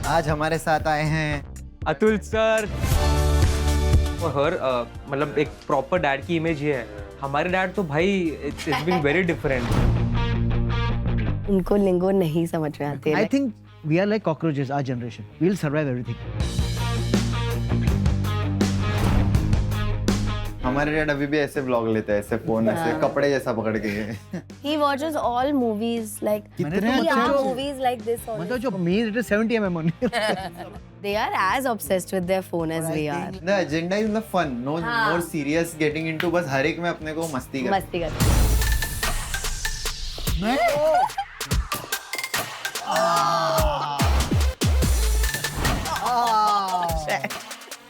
आज हमारे साथ आए हैं अतुल सर। हर मतलब एक प्रॉपर डैड की इमेज ये है। हमारे डैड तो भाई इट्स बीन वेरी डिफरेंट। उनको लिंगो नहीं समझ में आती I think we are like cockroaches, our generation. We'll survive everything. हमारे डैड अभी भी ऐसे व्लॉग लेते हैं, ऐसे फोन ऐसे कपड़े जैसा पकड़ के। He watches all movies like कितने we अच्छे are अच्छे- movies like this only. मतलब जो me it is 70 mm only. They are as obsessed with their phone as we are. The agenda is the fun, no हाँ। more serious getting into, बस हर एक में अपने को मस्ती कर। मस्ती करते हैं।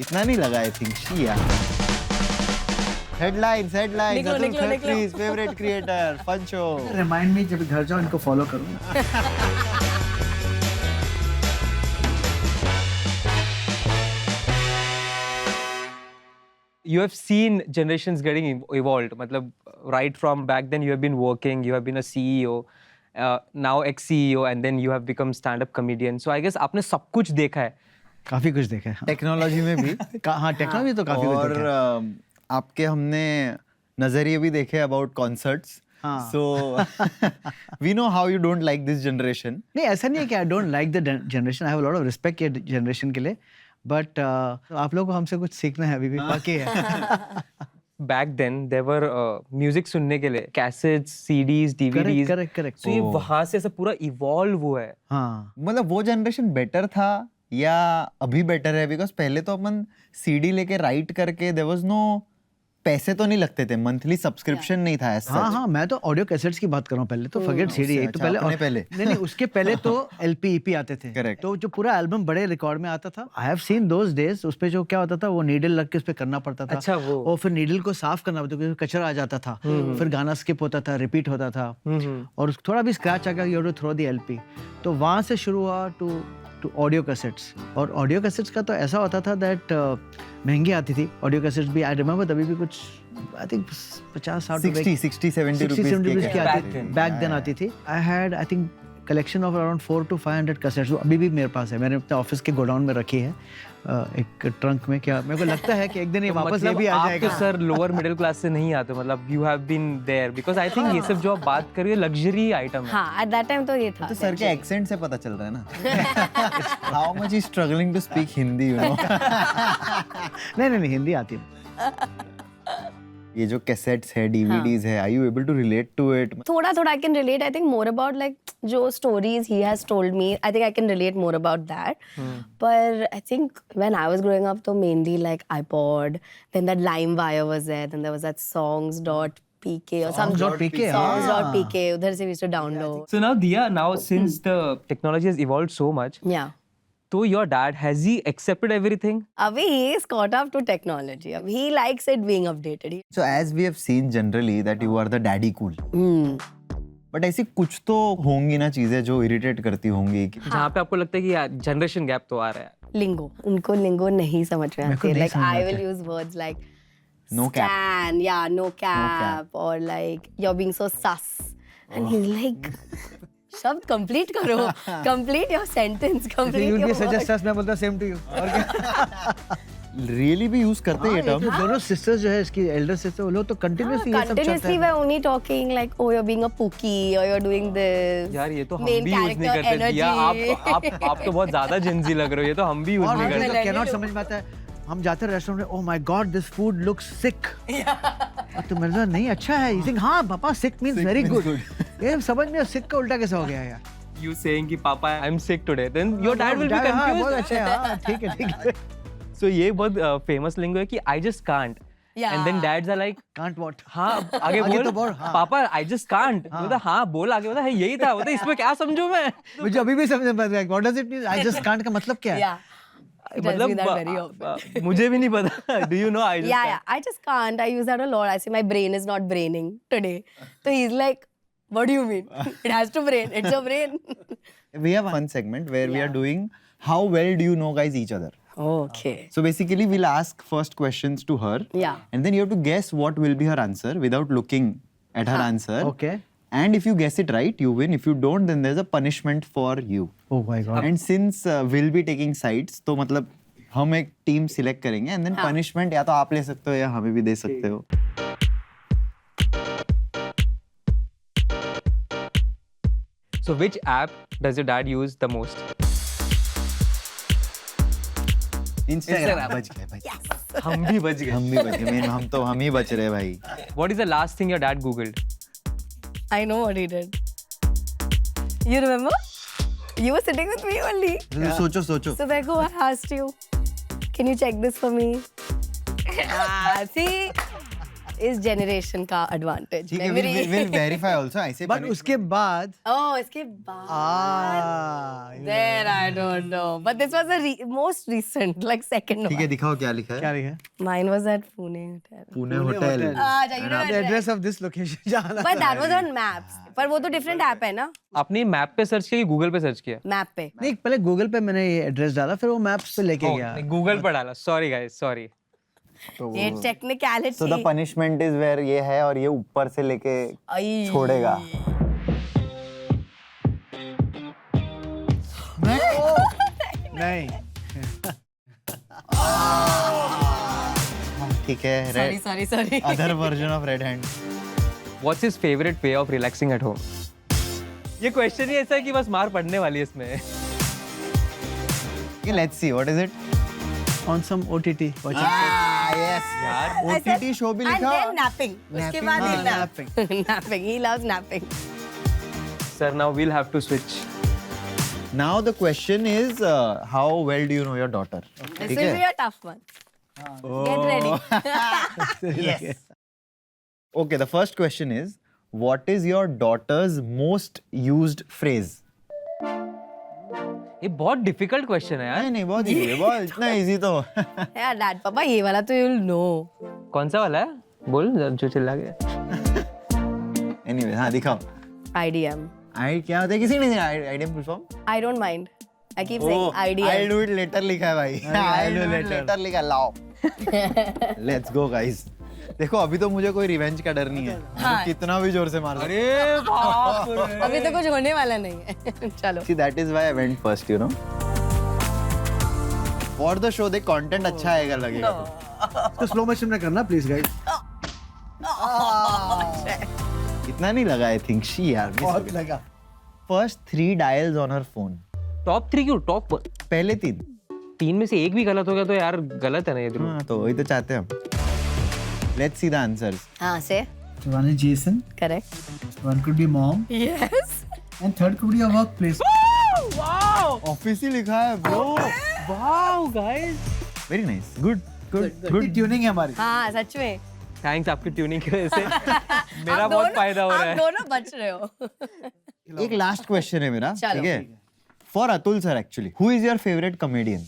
इतना नहीं लगा आई थिंक शिया। हेडलाइंस हेडलाइंस निकलो, अतुल निकलो, निकलो। खत्रीज फेवरेट क्रिएटर पंचो। Remind me जब घर जाओ इनको follow करूँ. You have seen generations getting evolved. मतलब right from back then you have been working, you have been a CEO, now ex-CEO, and then you have become stand-up comedian. So I guess आपने सब कुछ देखा है. काफी कुछ देखा है. टेक्नोलॉजी में भी हाँ टेक्नोलॉजी तो काफी कुछ और देखा है. आपके हमने नजरिए भी देखे अबाउट कॉन्सर्ट्स। हाँ. So we know how you don't like this generation. नहीं ऐसा नहीं है कि I don't like the generation. I have a lot of respect ये जनरेशन के लिए. बट आप लोगों को हमसे कुछ सीखना है अभी भी बाकी है. Back then there were music सुनने के लिए cassettes, CDs, DVDs. correct. So ये वहाँ से ऐसा पूरा evolve हुआ है. हाँ. मतलब वो जनरेशन बेटर था या अभी बेटर है? बिकॉज पहले तो अपन सीडी लेके राइट करके देयर वाज नो, पैसे तो नहीं लगते थे, मंथली सब्सक्रिप्शन नहीं था ऐसा। हाँ मैं तो ऑडियो कैसेट्स की बात कर रहा हूँ. पहले तो फॉरगेट सीडी. अच्छा, तो पहले अपने पहले। नहीं उसके पहले तो एलपी ईपी आते थे. Correct. तो जो पूरा एल्बम बड़े रिकॉर्ड में आता था. I have seen those days. उस पे जो क्या होता था वो नीडल लग के उस पे करना पड़ता था. अच्छा, वो। और फिर नीडल को साफ करना पड़ता था क्योंकि कचरा आ जाता था. फिर गाना स्किप होता था, रिपीट होता था. और थोड़ा भी स्क्रैच आ गया you have to throw the LP. तो वहां से शुरू हुआ टू ऑडियो कैसेट्स. और ऑडियो कैसेट्स का तो ऐसा होता था दैट महंगी आती थी ऑडियो कैसेट्स भी. आई रिमेंबर तभी भी कुछ आई थिंक 50-60 रुपए 60-70 रुपीस की आती Back थी. then. बैक देन आती थी. I had I think collection of around 400 to 500 cassettes. अभी भी मेरे पास है. मैंने अपने ऑफिस के गोडाउन में रखी है एक ट्रंक में. क्या मेरे को लगता है कि एक दिन ये वापस ये भी आ आप जाएगा. तो सर लोअर मिडिल क्लास से नहीं आते. मतलब you have been there because I think ये सब जो आप बात कर रही है लग्जरी आइटम है. हाँ, at that time तो ये था. तो सर के एक्सेंट से पता चल रहा है ना how much he struggling to speak Hindi, you know. नहीं हिंदी आती है. ये जो कैसेट्स है, डीवीडीज है, are you able to relate to it? थोड़ा I can relate. I think more about like जो stories he has told me. I think I can relate more about that. But I think when I was growing up, तो mainly like iPod. Then that LimeWire was there. Then there was that songs.pk or something. Songs.pk, Songs.pk. उधर से we used to download. So now Diya, now since the technology has evolved so much, Yeah. so your dad, has he accepted everything? अभी he is caught up to technology. अभी he likes it being updated. So as we have seen generally that you are the daddy cool. But ऐसी कुछ तो होंगी ना चीजें जो irritate करती होंगी कि जहाँ पे आपको लगता है कि यार जनरेशन गैप तो आ रहा है. Lingo. उनको lingo नहीं समझ में मेरे को आती. नहीं Like समझ I में will आती. use words like No cap. scan, yeah, no cap, cap. or like you're being so sus, and he's like, शब्द complete करो, complete your sentence, complete you your be such word. सच मैं बोलता same to you. और क्या really भी use करते हैं ये हाँ, टर्म? तो दोनों सिस्टर्स जो है इसकी एल्डर सिस्टर वो लोग तो कंटिन्यूअसली ये सब चलता Continuously है. we're only talking like, oh, you're being a pookie, or you're doing this. यार ये तो हम Main भी यूज नहीं character करते. दिया energy. आप तो बहुत ज्यादा जेंजी लग रहे हो. ये तो हम भी यूज और नहीं मुझे करते. तो कैनॉट समझ में आता है. हम जाते हैं रेस्टोरेंट में, oh my god this food looks sick. तो मैंने कहा नहीं अच्छा है. यू थिंक हाँ पापा सिक मींस वेरी गुड. ये समझ में सिक का उल्टा कैसे हो गया यार? You saying कि पापा I'm sick today, then your dad will be हाँ, बहुत confused. अच्छा है. हाँ ठीक है. So ये बहुत famous lingo है कि I just can't. Yeah. And then dads are like, Can't what? हाँ आगे आगे बोल. तो बोल, हाँ. पापा I just can't. बोलता हाँ बोल आगे. बोलता है यही था. बोलता इसमें क्या समझूं मैं? मुझे अभी भी समझ में आता है. What does it mean? I just can't का मतलब क्या है? Yeah. He tells me that very often. मुझे भी नहीं पता. Do you know I just Yeah, can't? yeah. I just can't. I use that a lot. I say my brain is not braining today. So he's like, what do you mean? It has to brain. It's a brain. We have one segment where we are doing how well do you know guys each other. Okay. So basically we'll ask first questions to her. Yeah. And then you have to guess what will be her answer without looking at her answer. Okay. And if you guess it right, you win. If you don't, then there's a punishment for you. Oh my God. And since will be taking sides, तो मतलब हम एक team select करेंगे and then punishment या तो आप ले सकते हो या हमें भी दे सकते हो. So which app does your dad use the most? Instagram बच गए भाई. हम भी बच गए मेन हम ही बच रहे भाई. What is the last thing your dad Googled? I know what he did. You remember? You were sitting with me only. सोचो. So Beko, I asked you, can you check this for me? See, इस generation का advantage. ठीक है, Memory. we'll verify also. ऐसे But उसके बाद Oh, इसके बाद. There I don't know. But this was the most recent, like second ठीक है, one. दिखाओ क्या लिखा क्या है. लिखा है? Mine was at Pune Hotel. Pune hotel. अच्छा, you know The address of this location जाना. But that was on Maps. पर वो तो different app है ना? आपने मैप पे सर्च किया कि गूगल पे सर्च किया? Map पे. नहीं, पहले गूगल पे मैंने ये एड्रेस डाला, फिर वो मैप्स पे लेके गया. गूगल पर डाला. Sorry guys, sorry. ये technicality. So the punishment is where ये है और ये ऊपर से लेके आई. छोड़ेगा. नहीं. ठीक है. Sorry. Other version of red hand. What's his favorite way of relaxing at home? ये क्वेश्चन ही ऐसा है कि बस मार पड़ने वाली है इसमें. Okay, let's see what is it. On some OTT. Yes. यार OTT show भी And लिखा. then napping. उसके बाद हाँ, ही napping. Napping. He loves napping. sir, now we'll have to switch. Now the question is how well do you know your daughter? This ठीक will be है. a tough one. Get ready. Yes. Okay, the first question is what is your daughter's most used phrase? ये बहुत difficult question है यार. नहीं बहुत easy है, बहुत इतना easy तो. यार डैड पापा ये वाला तो you'll know. कौन सा वाला है? बोल जो चिल्ला गया. Anyway, हाँ दिखाओ. IDM. क्या होता है किसी ने IDM full form? I don't mind. I keep saying IDM. I'll do it later लिखा है भाई. I'll do it later लिखा है. लाओ. Let's go guys. देखो अभी तो मुझे कोई रिवेंज का डर नहीं है. हाँ. कितना भी जोर से मार लो. अरे बाप रे. अभी तो कुछ होने वाला नहीं है. चलो. See, that is why I went first, you know. For the show, देख content अच्छा आएगा लगेगा. तो स्लो मोशन में करना प्लीज गाइस. इतना नहीं लगा I think she यार. बहुत लगा. First 3 dials on her phone. Top 3 क्यों? टॉप पहले 3. 3 में से एक भी गलत हो गया तो यार गलत है ना ये ध्रुव. हाँ तो वही तो चाहते हैं हम. Let's see the answers. हाँ से. One is Jason, Correct. one could be mom, Yes. and third could be a workplace. Office ही लिखा है bro. Wow guys. Very nice. Good. Good tuning है हमारी. हाँ सच में. थैंक्स आपकी ट्यूनिंग की वजह से मेरा आप बहुत दोनों- फायदा हो रहा आप है. दोनों बच रहे हो. एक लास्ट क्वेश्चन है मेरा. चलो. ठीक है. For Atul sir actually. Who is your favorite comedian?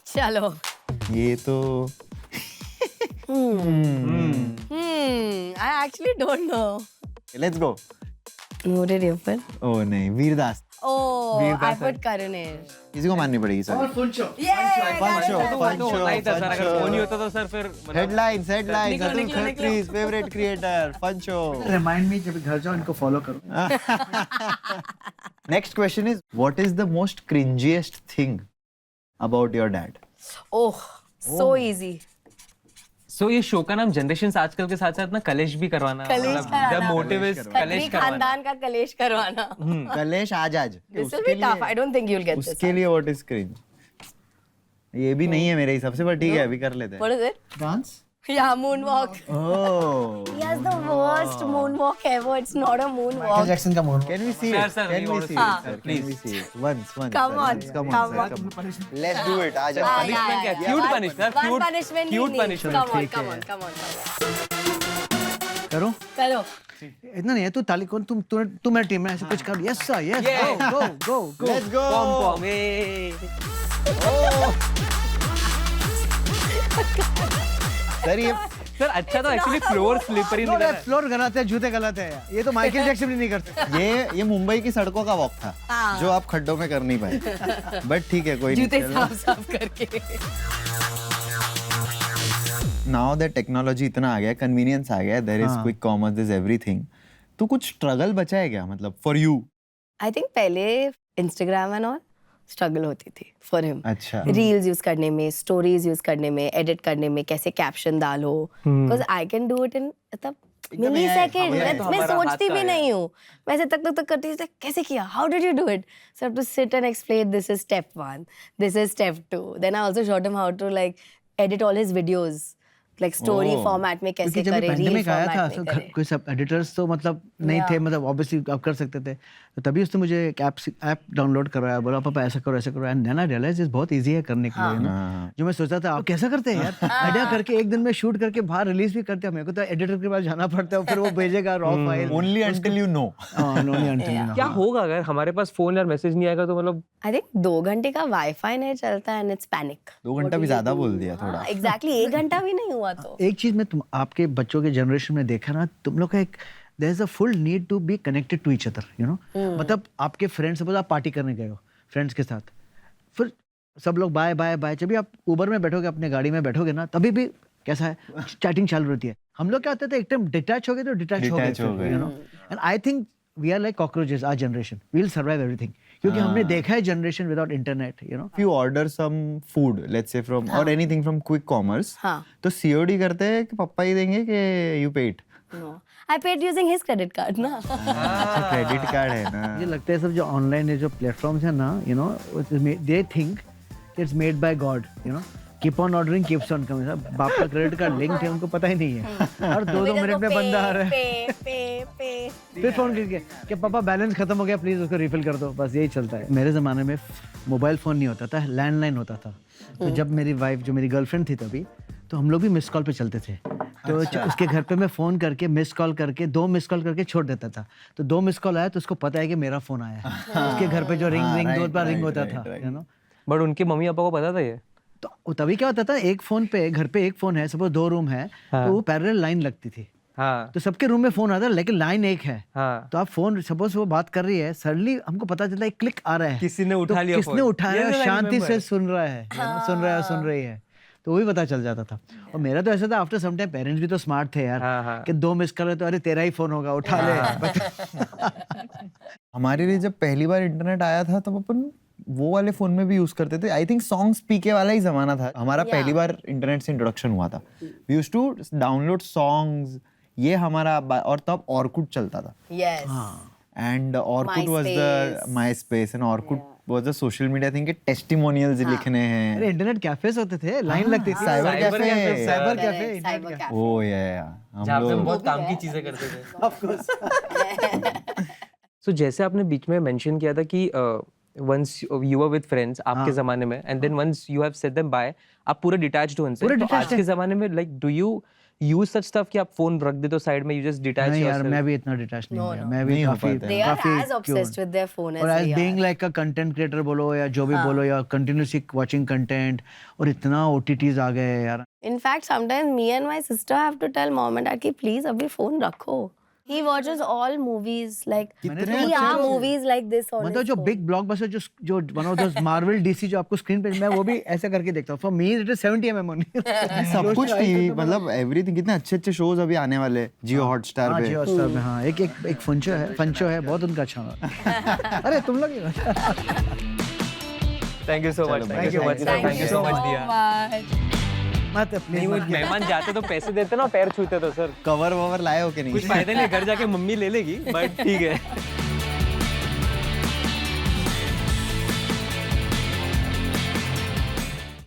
चलो. ये तो I actually don't know. Let's go. Who did you put? Oh नहीं Vir Das. Oh, Veer I Das put Karunesh. किसी को माननी पड़ेगी सर. Funcho. पंचो होता ही था सर. अगर फोन ही होता तो सर फिर मतलब- हेडलाइंस निकलो, अतुल निकलो, निकलो। खत्रीज फेवरेट क्रिएटर पंचो. Remind me जब घर जाओ इनको फॉलो करो. Next question is what is the most cringiest thing about your dad? Oh, so easy. So ये शो का नाम जनरेशंस आजकल के साथ साथ ना कलेश भी करवाना. कलेश द कराना. मोटिव इज खत्री कलेश करवाना. खानदान का कलेश करवाना. कलेश आज This will be tough. I don't think you'll get this. उसके लिए व्हाट इज क्रिंज? ये भी नहीं है मेरे हिसाब से पर ठीक है अभी कर लेते हैं. What is it? Dance. Yeah, moonwalk. Oh He has the worst moonwalk ever. It's not a Michael moonwalk. Jackson का मोड़. Can we see Sir, it? sir, Can we we want to see see it, it, sir? please. Can we see it? Once, Come sir. on, Come come sir. on. Come on. Let's do it. आज Yeah, Punishment क्या? yeah. Cute punishment. One Cute- punishment cute he needs. punishment. Come on, ठीक come है. on, come on. करो. चलो. इतना नहीं है. तू ताली कौन तू मेरी टीम में ऐसे कुछ कर. Yes sir. Yes. Yeah. Go. Let's go. पॉम पॉम. सर ये सर अच्छा तो एक्चुअली फ्लोर स्लिपरी नहीं था. फ्लोर गलत है. जूते गलत है. ये तो माइकल जैक्सन भी नहीं करते. ये मुंबई की सड़कों का वॉक था हाँ. जो आप खड्डों में कर नहीं पाए. बट ठीक है कोई जूते नहीं. साफ करके. नाउ दैट टेक्नोलॉजी इतना आ गया, कन्वीनियंस आ गया, देयर इज हाँ. Quick commerce, there is everything. तो कुछ स्ट्रगल बचा है क्या मतलब फॉर यू I think पहले Instagram and all struggle होती थी for him. अच्छा रील्स यूज करने में, स्टोरीज यूज करने में, एडिट करने में, कैसे कैप्शन डालो, because I can do it in मतलब मिली सेकेंड. मैं सोचती भी नहीं हूँ, मैं ऐसे तक करती थी, कैसे किया, how did you do it. So have to sit and explain, this is step 1, this is step 2. Then I also shot him how to like edit all his videos, like story format में कैसे क्योंकि जब करे, reel pandemic आया था format तो में करे. कोई सब एडिटर्स तो मतलब नहीं थे, मतलब ऑब्वियसली आप कर सकते थे, तो तभी उसने मुझे एक ऐप डाउनलोड करवाया, बोला पापा ऐसा करो and then I realize it's बहुत इजी है करने के लिए ना. जो मैं सोचता था आप कैसा करते हैं यार, आइडिया करके एक दिन में शूट करके बाहर रिलीज भी करते हैं, मेरे को तो एडिटर के पास जाना पड़ता है, फिर वो भेजेगा raw file. Only until you know. क्या होगा अगर हमारे पास फोन या मैसेज नहीं आएगा तो मतलब आई थिंक 2 घंटे का वाईफाई नहीं चलता एंड इट्स पैनिक. 2 घंटा भी ज्यादा बोल दिया थोड़ा. एग्जैक्टली 1 घंटा भी नहीं हुआ तो. एक चीज में तुम आपके बच्चों के जनरेशन में देखा ना, तुम लोग का एक there is a full need to be connected to each other, you know. मतलब आपके फ्रेंड्स, सपोज आप पार्टी करने गए हो फ्रेंड्स के साथ, फिर सब लोग बाय बाय बाय, जब भी आप उबर में बैठोगे, अपने गाड़ी में बैठोगे ना, तभी भी कैसा है चैटिंग चालू रहती है. हम लोग क्या होते थे, एक टाइम डिटैच हो गए तो डिटैच हो गए, you know. And I think we are like cockroaches, our generation we will survive everything, क्योंकि हमने देखा है generation without internet, you know. If you order some food, let's say from or anything from quick commerce, हाँ. तो COD करते हैं कि पापा ही देंगे कि you paid? No. I paid using his credit card ना. अच्छा क्रेडिट कार्ड है ना. मुझे लगता है सब जो ऑनलाइन है, जो प्लेटफॉर्म्स है ना, you know, they think it's made by God, you know. Keep on ordering keeps on coming. बाप का क्रेडिट कार्ड लिंक है, उनको पता ही नहीं है, और 2-2 मिनट में बंदा आ रहा है, पे. फिर फोन करके कि पापा बैलेंस खत्म हो गया, प्लीज उसको रिफिल कर दो. बस यही चलता है. मेरे ज़माने में मोबाइल फ़ोन नहीं होता था, लैंडलाइन होता था. तो जब मेरी वाइफ, जो मेरी गर्लफ्रेंड थी तभी, तो हम लोग भी मिस कॉल पे चलते थे. तो उसके घर पे मैं फ़ोन करके मिस कॉल करके 2 मिस कॉल करके छोड़ देता था. तो 2 मिस कॉल आया तो उसको पता है कि मेरा फ़ोन आया है. उसके घर पे जो रिंग 2 बार रिंग होता था, यू नो. बट उनके मम्मी पापा को पता था ये. तो तभी क्या होता था, एक फ़ोन पे, घर पे एक फ़ोन है, सपोज 2 रूम है, तो वो पैरेलल लाइन लगती थी. हाँ तो सबके रूम में फोन आता है, लेकिन लाइन एक है. हाँ. तो आप फोन, सपोज वो बात कर रही है, सडनली हमको पता चलता है क्लिक आ रहा है, किसी ने उठा तो लिया किसने phone. उठाया Yes, और I शांति remember. से सुन रहा है, सुन रहा है, सुन रही है, तो वही पता चल जाता था. और मेरा तो ऐसा था, आफ्टर सम टाइम पेरेंट्स भी तो स्मार्ट थे यार, हाँ. कि 2 मिस कर रहे तो अरे तेरा ही फोन होगा, उठा ले. हमारे लिए जब पहली बार इंटरनेट आया था तब अपन वो वाले फोन में भी यूज करते थे. आई थिंक सॉन्ग्स पीके वाला ही जमाना था हमारा. पहली बार इंटरनेट से इंट्रोडक्शन हुआ था. We used to download songs, ये हमारा. और तब ऑर्कुट चलता था. Yes. And Orkut was the MySpace, and Orkut was the social media thing के टेस्टिमोनियल्स लिखने हैं. अरे इंटरनेट कैफेस होते थे, लाइन लगती थी. Cyber cafe. Cyber Correct, cafe, cyber cafe. ओ या हम जहाँ पे हम लोग बहुत काम की चीजें करते थे. So जैसे आपने बीच में मेंशन किया था कि once you were with friends आपके जमाने में, and then once you have said them bye, आप पूरे डिटैच्ड हो उनसे. तो आज के जमाने में like do you use such stuff कि आप फोन रख दे तो साइड में, you just detach नहीं यार, yourself? मैं भी इतना डिटैच नहीं हुआ. मैं भी नहीं हो काफी पाता है. They are काफी as obsessed with their phone और as as we being are. Like a content creator बोलो या जो भी बोलो, या कंटिन्यूसली वाचिंग कंटेंट, और इतना OTTs आ गए हैं यार. In fact, sometimes me and my sister have to tell mom and dad कि please अभी phone रखो. He watches all movies like कितने 3 अच्छे hour अच्छे- movies like this on मतलब his जो phone. बिग ब्लॉकबस्टर, जो one of those Marvel DC जो आपको स्क्रीन पे, मैं वो भी ऐसे करके देखता हूँ. For me it is 70 mm only. सब कुछ टीवी, मतलब एवरीथिंग. कितने अच्छे अच्छे शोज अभी आने वाले जियो हॉटस्टार हाँ, पे. जियो हॉटस्टार पे. हाँ, एक फंचो है, बहुत उनका अच्छा है. अरे तुम लोग Thank you so much. Thank you so much. Thank Thank you so much दिया. much. मत नहीं, वो प्लीज. मेहमान जाते तो पैसे देते ना, पैर छूते तो सर. कवर ववर लाए हो कि नहीं? कुछ फायदा नहीं, घर जाके मम्मी ले लेगी, बट ठीक है.